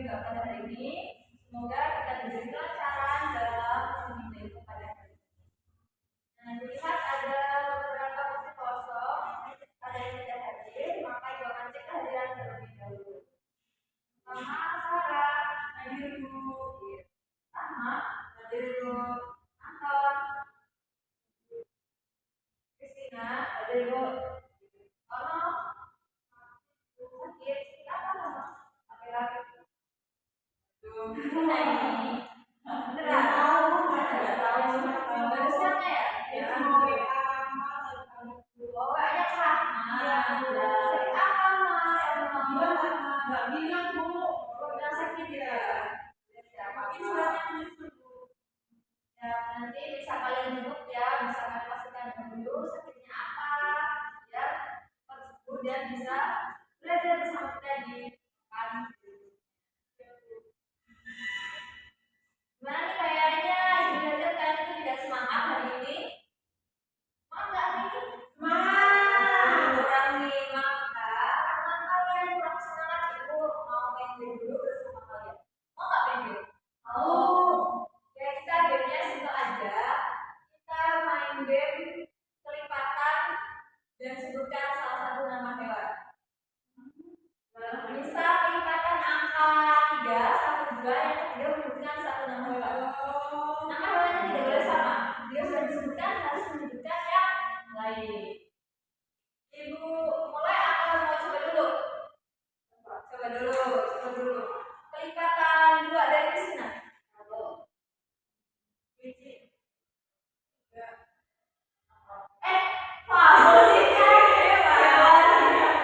juga pada hari ini. Semoga kita diberi kelancaran dalam memilih pada hari ini. Nah, dilihat ada beberapa kursi kosong, ada yang tidak hadir, maka Ibu akan cek kehadiran terlebih dahulu. Pertama, Sarah, hadir dulu. Ahmad, hadir dulu. Anton, Kristina, hadir dulu. Ono, sakit, apa nama? Laki-laki. Tuh, nah ini. Beneran? Nggak tahu. Baru siapa ya? Ya. Oh, kayaknya Rahma. Sakit apa, Mas? Nggak bilang, Bu. Kok bilang sakit ya? Mungkin suratnya menyusul, Bu. Ya, nanti bisa kalian jemput ya, bisa kalian pastikan dulu sakitnya apa, ya. Kemudian bisa belajar bersama kita di depan. Gimana nih kayaknya belajar kalian itu tidak semangat hari ini? Semangat hari ini? Semangat. Kurang nih, maka karena kalian kurang semangat, Ibu mau main game dulu bersama kalian. Mau nggak main game? Mau. Ya, kita gamenya simpel aja. Kita main game kelipatan dan sebutkan salah satu nama hewan. Bisa kelipatan angka 3, 1, 2, yang ketiga menyebutkan satu nama hewan. Nama hewannya tidak boleh sama. Dia sudah disebutkan, harus menyebutkan yang lain. Ibu mulai atau mau coba dulu? Coba dulu. Kelipatan 2 dari Kristina. 1, 2, 3. Apa sih hewan?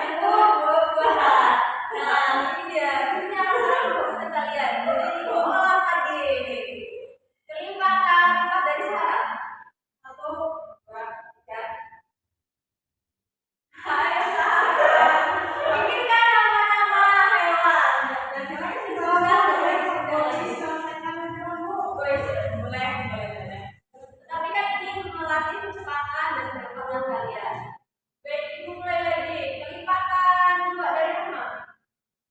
Itu buah-buahan. Nah, ini dia. Ini apa kita lihat. Ini olah lagi. Kelipatan 4 dari Sarah. 1, 2, 3. Hai Sarah. Pikirkan nama-nama hewan. Dan hewan itu boleh. Tapi kan ini melatih kecepatan dan kekuatan kalian. Baik, Ibu mulai lagi. Kelipatan 2 dari Rahma.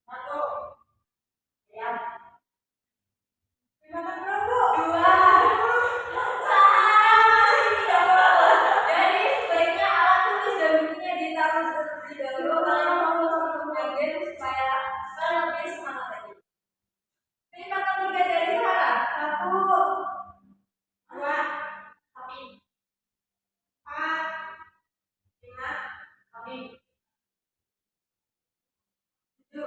1. Ya. Kelipatan berapa? 2. Salah, masih 3. Jadi sebaiknya alat tulis dan bukunya ditaruh terlebih dahulu. Kalian mau langsung main game supaya kalian lebih semangat lagi. Kelipatan 3 dari Sarah. 1, 2, sapi. 4, 5, sapi. 7,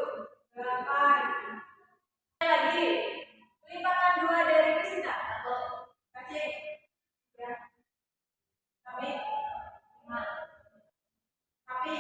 8. Lagi. Kelipatan 2 dari Kristina. 1, cacing. 3, sapi. 5, sapi.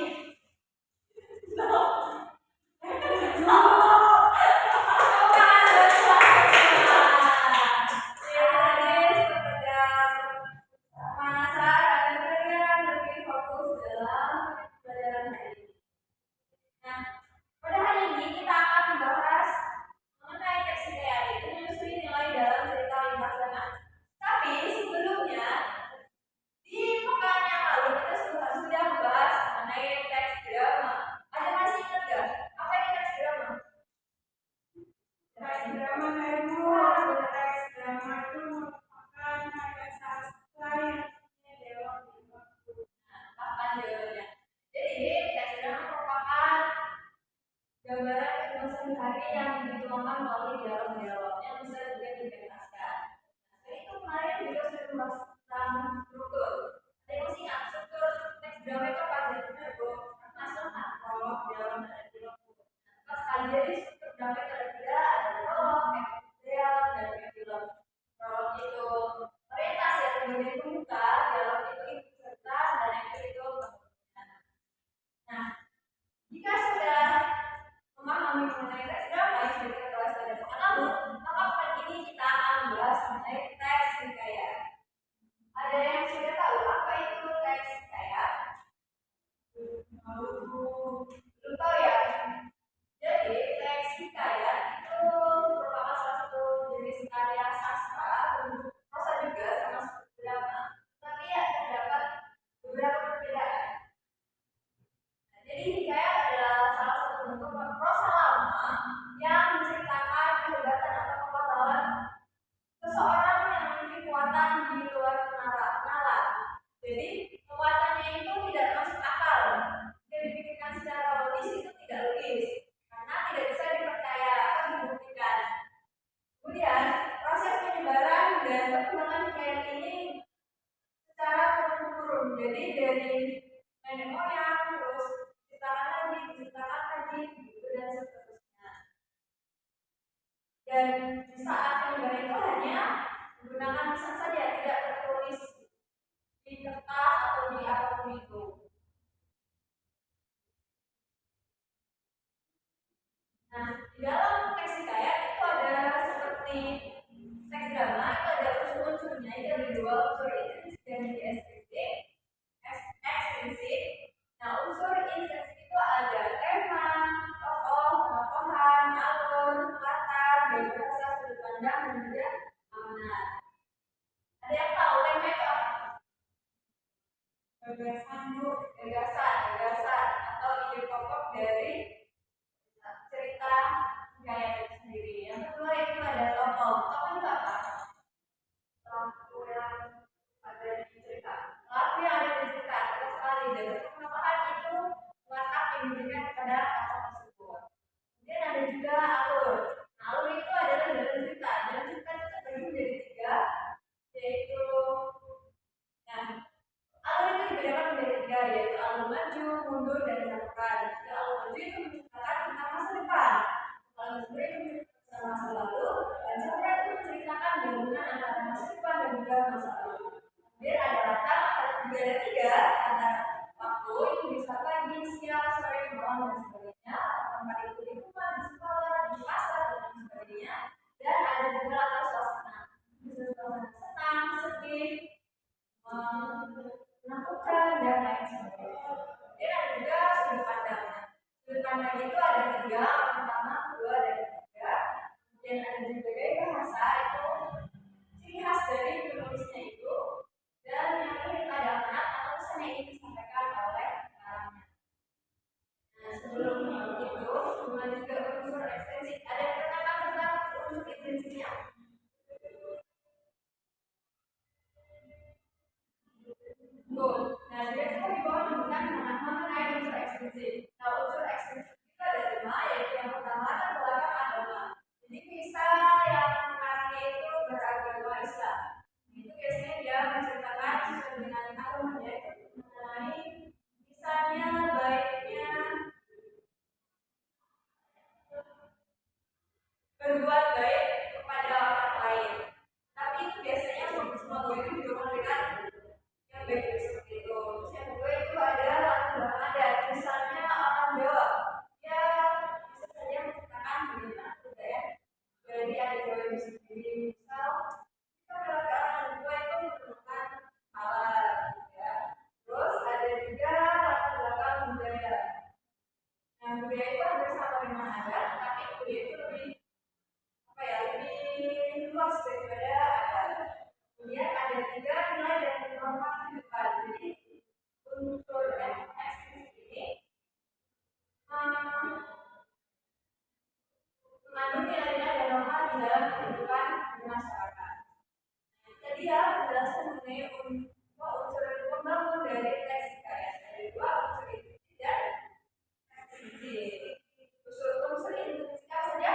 Gambaran kehidupan sehari-hari yang dituangkan melalui dialog-dialog yang bisa juga dipentaskan. Nah, itu kemarin juga sudah membahas tentang struktur. Ada yang masih ingat struktur teks drama itu apa aja? Benar, Bu? Nasional, prolog, dialog, dan epilog. Pas kali jadi struktur drama itu ada 3, ada prolog, dialog, dan epilog. Prolog itu orientasi atau bagian pembuka, dialog itu inti serta, dan epilog itu pembukaan. Nah, jika sudah memahami mengenai teks drama yang sudah kita bahas pada pekan lalu, dan di saat penyebaran itu hanya menggunakan lisan saja, tidak tertulis di kertas atau di apapun itu. Nah, di dalam teks hikayat itu ada seperti teks drama, itu ada unsur-unsurnya, itu ada dua unsur, intrinsik dan ekstrinsik. Ekstrinsik. Nah, unsur intrinsik itu ada tema, tokoh, penokohan, alur, latar, dan bahasa, sudut pandang, dan juga makna. Ada yang tahu tema itu apa? Gagasan atau ide pokok dari cerita hikayat itu sendiri. Yang kedua itu ada tokoh. Tokoh itu apa? Pelaku yang ada di cerita. Pelaku yang ada di cerita, tegas sekali. Dan penokohan itu watak yang diberikan kepada tokoh tersebut. Kemudian ada juga alur. Nah, alur itu adalah dalam cerita. Dalam cerita itu terbagi menjadi tiga, yaitu alur itu dibedakan menjadi tiga, yaitu alur maju, mundur, dan belakang. Jadi alur maju itu menceritakan tentang masa depan, alur mundur itu menceritakan masa lalu, dan cerita itu menceritakan gabungan antara masa depan dan juga masa lalu. Kemudian ada latar, ada tiga, antara waktu itu bisa pagi, siang, sore, malam, dan sebagainya. Tempat itu di rumah, di sekolah, di pasar, dan sebagainya. Dan ada juga latar suasana, bisa suasana senang, sedih, menakutkan, dan lain sebagainya. Dan ada juga sudut pandangnya. Sudut pandang itu ada tiga, pertama, kedua, dan ketiga. Kemudian ada juga gaya bahasa, itu ciri khas dari penulisnya itu. Dan yang terakhir ada makna atau pesan yang ingin disampaikan oleh orangnya. Nah, sebelum itu, sebelum juga unsur ekstensif, ada yang katakan tentang unsur ekstensifnya. Nah, dia itu di bawah menunjukkan mengenai unsur ekstensif. Nah, unsur ekstensif itu ada lima, yaitu yang pertama latar belakang agama. Jadi bisa yang mengarangnya itu beragama Islam. Itu biasanya dia menceritakan sesuai dengan agamanya itu mengenai misalnya baiknya berbuat baik kepada orang lain. Tapi itu biasanya semua baik itu didukung dengan yang baik seperti itu. Yang kedua itu ada latar belakang adat. Misalnya orang Jawa, ya bisa saja menceritakan bagaimana budaya dari adat Jawa itu sendiri. Misal kita melihat orang Jawa itu menggunakan halal, ya. Terus ada juga latar belakang budaya. Nah, budaya itu hampir sama dengan adat, tapi budaya itu lebih lebih luas daripada adat. Kemudian ada juga nilai dan norma kehidupan. Jadi unsur ekstensif ini mengandung nilai-nilai dan norma di dalam kehidupan masyarakat. Jadi ya penjelasan mengenai unsur yang membangun dari teks hikayat. Ada dua unsur intrinsik dan ekstensif. Unsur intrinsik apa saja?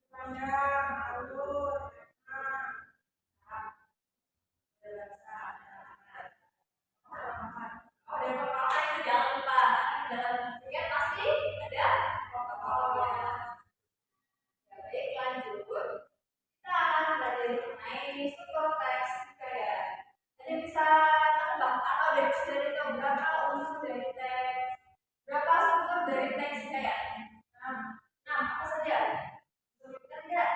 Panjang, alur, jangan lupa dalam tiket pasti ada protokolnya. Baik, lanjut. Kita akan belajar mengenai struktur teks hikayat. Jadi bisa tebak atau dari itu berapa unsur dari teks, berapa struktur dari teks hikayat? Nah, apa saja? Sebutkan tidak?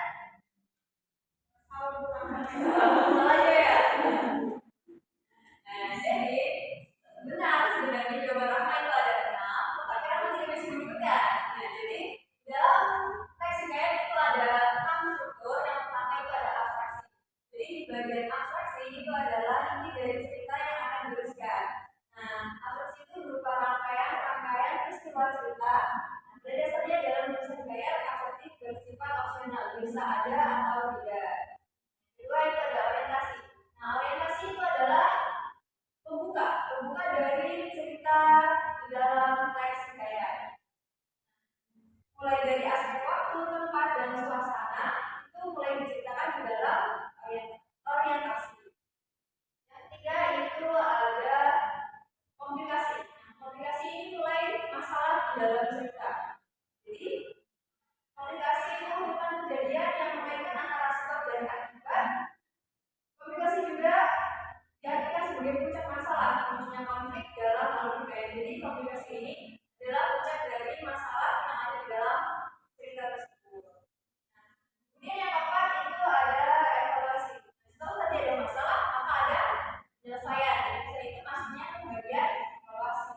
Salah aja ya. Nah, jadi benar sebenarnya jawaban Rahma itu ada 6, tapi Rahma tidak bisa menyebutkan. Nah, jadi dalam teks hikayat itu ada 6 struktur. Yang pertama itu ada abstraksi. Jadi di bagian abstraksi itu adalah inti dari cerita yang akan dituliskan. Nah, abstraksi itu berupa rangkaian peristiwa cerita. Pada dasarnya dalam tulisan hikayat abstraksi bersifat opsional, bisa ada atau tidak. Kedua itu ada orientasi. Nah, orientasi itu adalah pembuka dari cerita di dalam teks hikayat. Mulai dari aspek waktu, tempat, dan suasana itu mulai diceritakan di dalam orientasi. Yang ketiga itu ada komplikasi. Komplikasi ini mulai masalah di dalam cerita. Jadi komplikasi itu bukan kejadian yang mengaitkan antara sebab dan akibat. Komunikasi juga diartikan sebagai puncak masalah, munculnya konflik dalam alur budaya. Jadi komunikasi ini adalah puncak dari masalah yang ada di dalam cerita tersebut. Kemudian yang keempat itu ada evaluasi. Setelah tadi ada masalah, maka ada penyelesaian. Jadi itu maksudnya bagian evaluasi.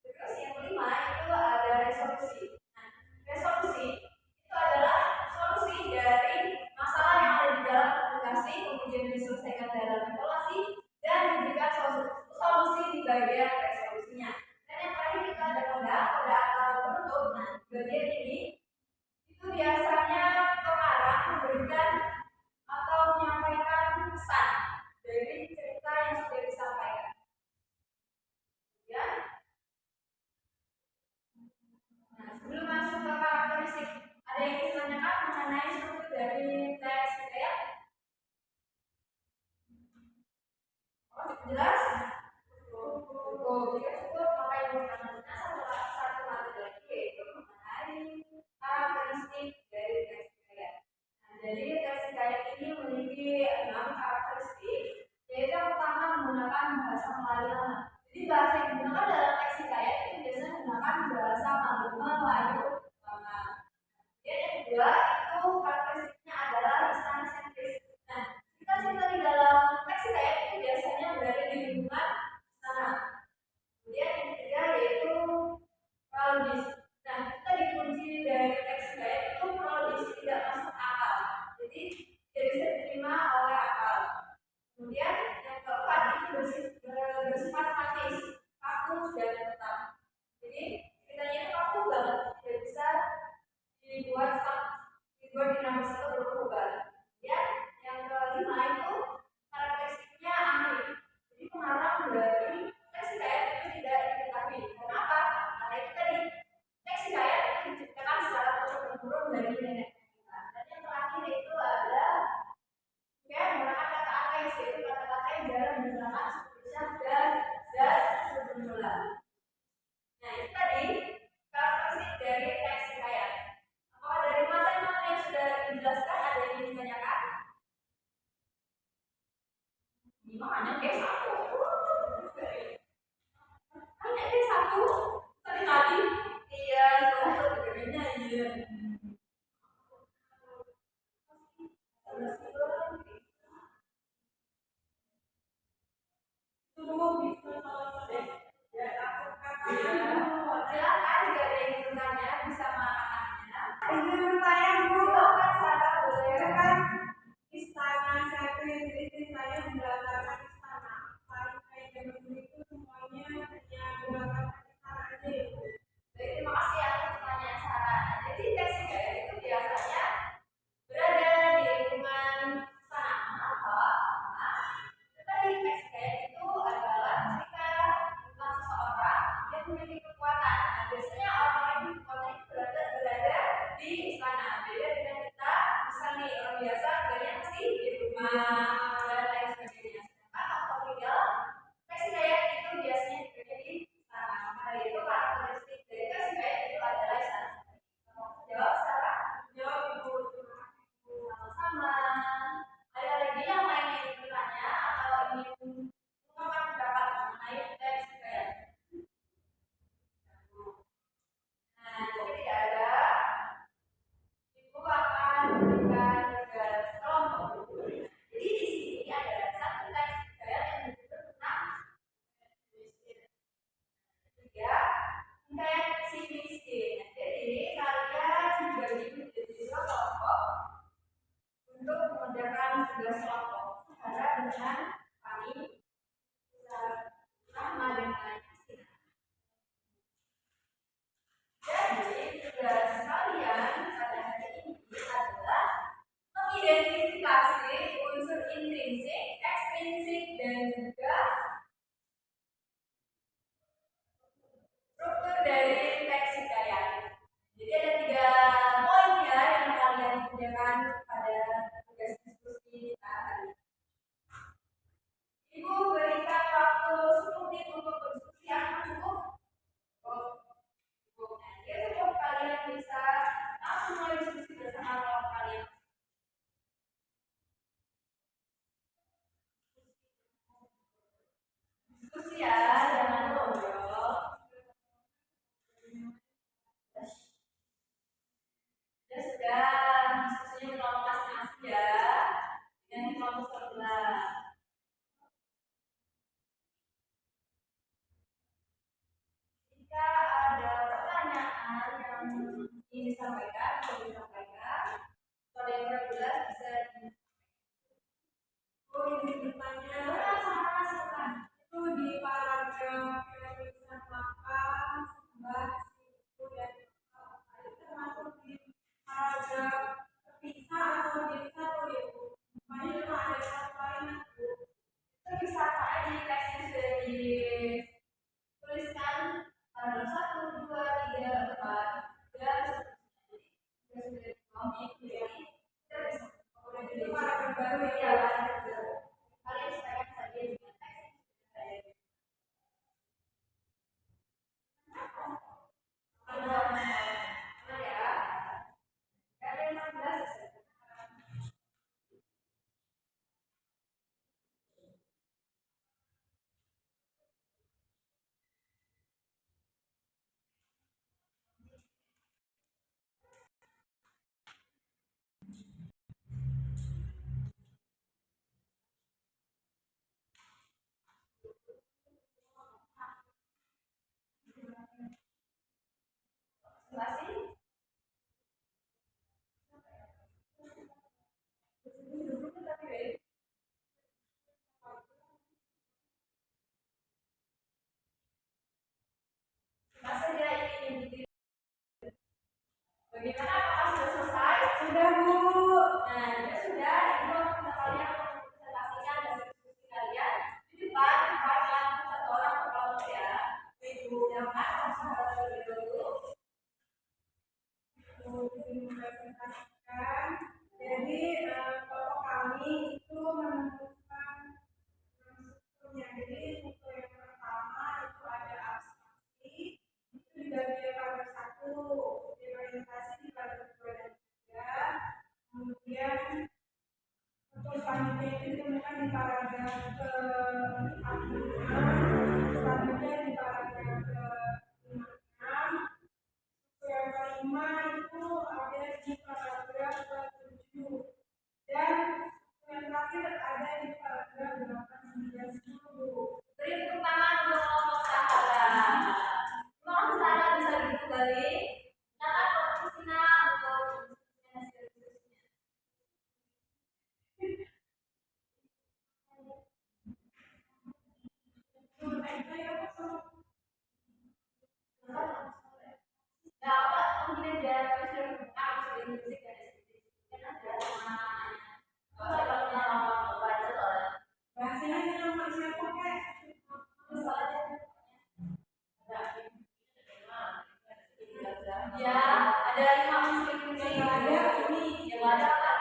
Terus yang kelima itu ada resolusi. Nah, resolusi itu adalah solusi dari masalah yang ada di dalam komunikasi, kemudian diselesaikan dalam evaluasi dan diberikan solusi di bagian resolusinya. Dan yang terakhir kita ada pada atau penutup. Nah, bagian ini itu biasanya pengarang memberikan atau menyampaikan pesan dari cerita yang sudah disampaikan. Ya. Nah, sebelum masuk ke karakteristik, ada yang ditanyakan mengenai struktur dari teks ya? Oh, jelas? Jika cukup, maka yang selanjutnya satu materi lagi yaitu mengenai karakteristik dari teks hikayat. Nah, jadi teks hikayat ini memiliki 6 karakteristik, yaitu yang pertama menggunakan bahasa Melayu. Jadi bahasa yang digunakan dalam teks hikayat itu biasanya menggunakan bahasa Melayu. Kemudian yang kedua itu karakteristiknya adalah istana sentris. Nah, kita cerita di dalam teks hikayat itu biasanya berada di lingkungan istana. Kemudian yang ketiga yaitu prologis. Nah, kita dikunci dari teks hikayat itu prologis tidak masuk akal. Jadi tidak bisa diterima oleh akal. Kemudian yang keempat itu bersifat statis, kaku dan tetap. Jadi ceritanya itu kaku banget, tidak bisa dibuat dinamis atau berubah. Kemudian yang kelima itu karakteristiknya ambil. Jadi pengarang dari teks hikayat itu tidak diketahui. Kenapa? Karena itu tadi teks hikayat itu diciptakan secara turun-temurun dari nenek kita. Dan yang terakhir itu ada menggunakan kata ateis, yaitu kata-kata yang jarang digunakan seperti dan sebelumnya. Nah, itu tadi karakteristik dari teks hikayat. Apakah dari materi-materi yang sudah dijelaskan ada yang ditanyakan? Ini hanya D1. Hanya D1. Tadi iya, soalnya bedanya iya. Silakan jika ada yang bertanya bisa mengatakannya. Izin bertanya dulu, kan cara boleh kan istana satu itu saya menggunakan istana. Paling kayak zaman dulu itu semuanya hanya menggunakan istana aja. Jadi terima kasih atas pertanyaan Sarah. Jadi teks hikayat itu biasanya berada di lingkungan istana. Tadi teks hikayat itu adalah cerita tentang seseorang yang memiliki kekuatan. Nah, biasanya orang-orang yang kekuatan itu berada di istana. Beda dengan kita, misalnya orang biasa kerjanya masih di rumah dan lain sebagainya. Sedangkan kalau tinggal teks hikayat itu biasanya terjadi di istana. Maka dari itu karakteristik dari teks hikayat itu adalah istana. Jawab Sarah? Jawab Ibu. Sama-sama. Ada lagi yang lain yang bertanya atau ingin mengungkapkan pendapat mengenai teks hikayat? Nah, jika tidak ada, Ibu akan memberikan tugas kelompok. Jadi di sini ada satu teks hikayat yang berjudul tentang tiga hikayat si miskin. Jadi kalian dibagi menjadi dua kelompok untuk mengerjakan tugas kelompok secara dengan kami sama dengan Christina. Jadi tugas kalian pada hari ini adalah mengidentifikasi unsur intrinsik, ekstrinsik, dan juga struktur dari teks hikayat. Jadi ada 3 poin ya yang kalian kerjakan pada tugas diskusi kita hari ini. Diskusi ya, jangan ngobrol. Ya sudah, diskusinya kelompok masing-masing ya. Yang kelompok sebelah. Jika ada pertanyaan yang ingin disampaikan, bisa disampaikan. Kalau yang reguler bisa itu di paragraf yang bisa makan, sembah, siku, dan itu termasuk di paragraf terpisah atau jadi satu ya Bu. Makanya cuma ada satu kalimat Bu. Itu bisa pakai di teks yang sudah dituliskan paragraf 1, 2, 3, 4 dan seterusnya. Jadi sudah bisa. Jadi paragraf baru ya. Kalian sesuaikan saja dengan teks. Bagaimana, apakah sudah selesai? Sudah Bu. Nah, jika sudah, itu kalian presentasikan hasil diskusi kalian di depan satu orang per kelompok ya. Ibu silakan langsung terlebih dahulu. Presentasikan. Jadi kelompok kami itu menentukan strukturnya. Jadi struktur yang pertama itu ada abstraksi, itu dibagi pada satu. Orientasi di paragraf 2 dan 3. Kemudian untuk selanjutnya itu ditemukan di paragraf ke-46, selanjutnya di paragraf ke-56, yang kelima itu ada di paragraf ke-7 dan yang terakhir ada di paragraf 8, 9, 10. Beri tepuk tangan untuk kelompok sahabat. Kelompok sahabat bisa duduk kembali. Ya, ada 5 muslim yang ada ini yang ada apa?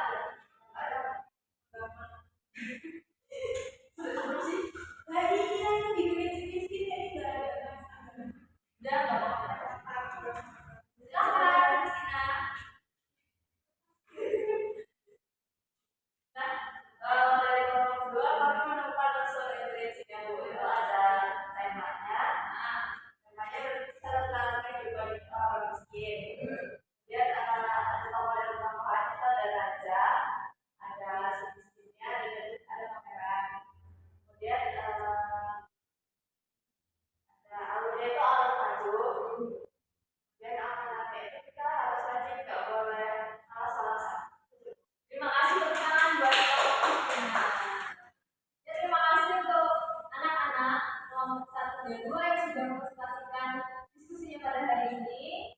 Lagi yang dibikin sedikit ini enggak ada. Udah apa-apa. Silakan Kristina. Nah, kalau dari kelompok 2 kami menemukan unsur intrinsik yang itu ada temanya. Nah, temanya berbicara tentang kehidupan orang miskin. Dia ada tokoh dan tokohan itu ada raja, ada semiskinnya, dan ada pangeran. Kemudian ada alurnya itu alur maju. Dan anak-anaknya itu kita harus rajin, nggak boleh salah satu. Terima kasih tepuk tangan buat kelompok. Ya, terima kasih untuk anak-anak kelompok 1 dan 2 yang sudah mempresentasikan diskusinya pada hari ini.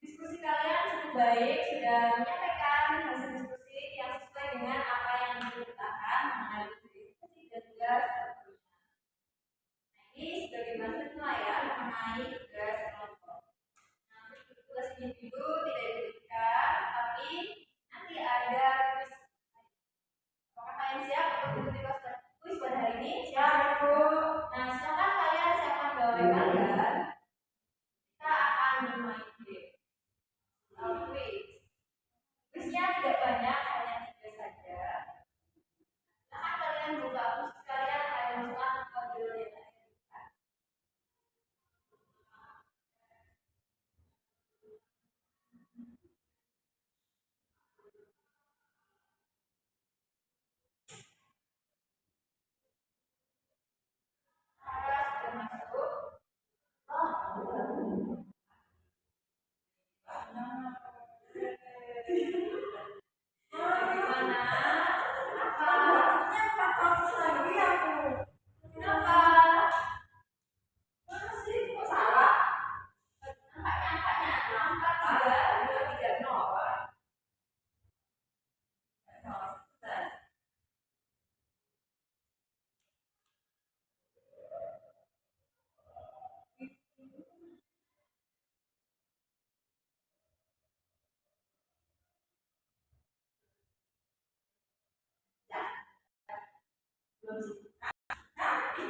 Diskusi kalian cukup baik, sudah menyampaikan hasil diskusi yang sesuai dengan apa yang diceritakan mengenai diskusi dan juga seterusnya. Nah, ini sebagai bahan ya mengenai tugas kelompok. Nah, untuk tugas individu tidak diberikan, tapi nanti ada kuis. Apakah kalian siap untuk mengikuti kuis pada hari ini? Siap, Bu. Nah, silakan kalian siapkan gawai kalian. Kita akan bermain game. Kuis. Kuisnya tidak banyak, hanya 3 saja. Silakan kalian buka kuis kalian, kalian masukkan ke judulnya.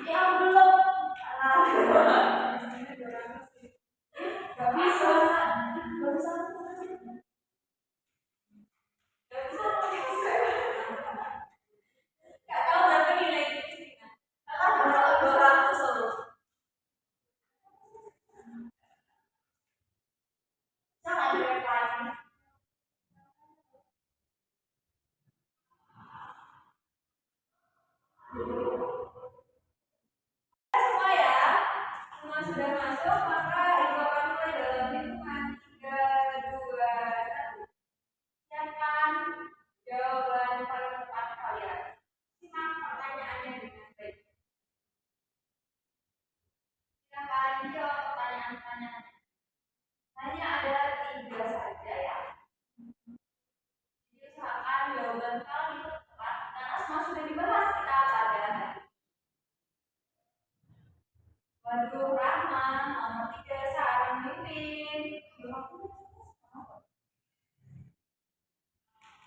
yang belum gak bisa gak tahu berapa nilai fisiknya kalau 200 loh jangan direplan semua ya semua sudah masuk maka jawaban mulai dalam hitungan 3, 2, 1 siapkan jawaban paling tepat kalian simak pertanyaannya dengan baik silakan jawab pertanyaan-pertanyaan hanya ada 3 saja ya jadi usahakan jawaban kalian itu tepat karena semua sudah dibahas kita pada waduh Rahma nomor 3 seorang mimpin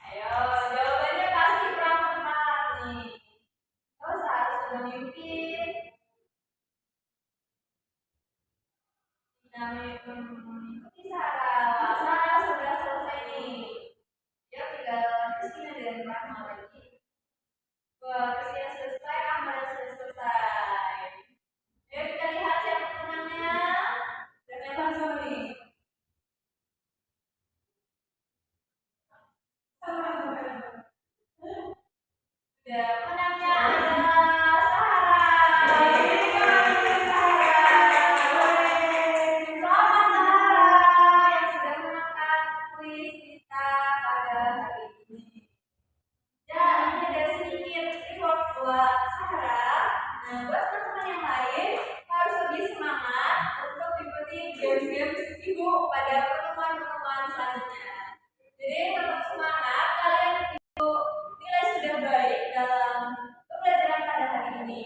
ayo jawabannya pasti kurang tepat nih terus harus sudah mimpin mengikuti Sarah Sarah sudah selesai nih ya tinggal Christina dan Rahma lagi wah Christina selesai Rahma sudah selesai ayo kita lihat siapa pemenangnya dan lempar dulu nih ya menangnya adalah Sarah. Selamat Sarah yang sudah menangkan kuis kita pada hari ini. Dan ini ada sedikit reward buat Sarah. Nah, buat teman-teman yang lain harus lebih semangat untuk ikuti games-games ibu pada pertemuan-pertemuan selanjutnya. Jadi tetap semangat kalian itu nilai sudah baik dalam pembelajaran pada hari ini.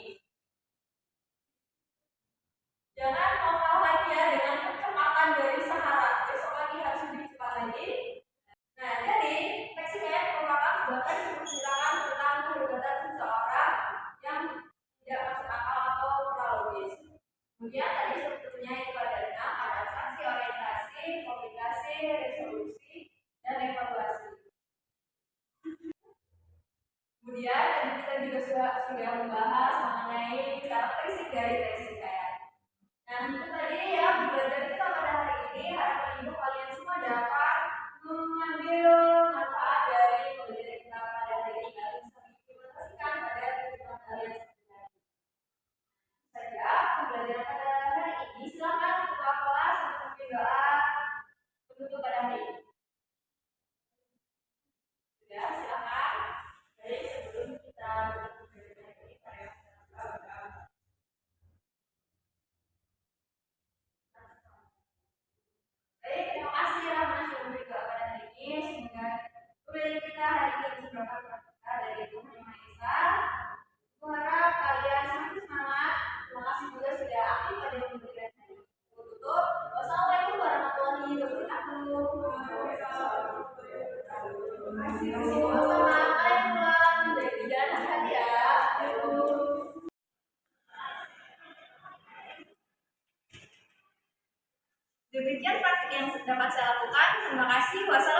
Jangan mau kalah ya dengan kecepatan dari Sahara. Besok lagi harus lebih cepat lagi. Nah, jadi teksnya merupakan sebuah menceritakan tentang kehebatan seseorang yang tidak masuk akal atau prologis. Kemudian tadi sebetulnya itu ada 6, ada abstraksi, orientasi, komunikasi, resolusi, dan evaluasi. Kemudian tadi kita juga sudah membahas mengenai karakteristik dari teksi kayak. Nah itu tadi ya belajar kita pada hari ini harapan ibu kalian semua dapat mengambil manfaat dari pembelajaran kita pada hari ini kalian bisa mengimplementasikan pada kehidupan kalian sehari-hari. Saja pembelajaran pada hari ini silakan ketua kelas untuk doa penutup pada hari ini. Sudah silakan. Baik sebelum kita baik, terima kasih Rahma sudah berdoa pada hari ini. Semoga pembelajaran kita hari ini bisa berkat berkah dari Tuhan Yang Maha Esa. Aku harap kalian semakin semangat. Terima kasih juga sudah aktif pada pembelajaran hari ini. Tutup. Wassalamualaikum warahmatullahi wabarakatuh. Assalamualaikum. Jadi jangan hati ya. Demikian praktik yang dapat saya lakukan. Terima kasih. Wassalamualaikum.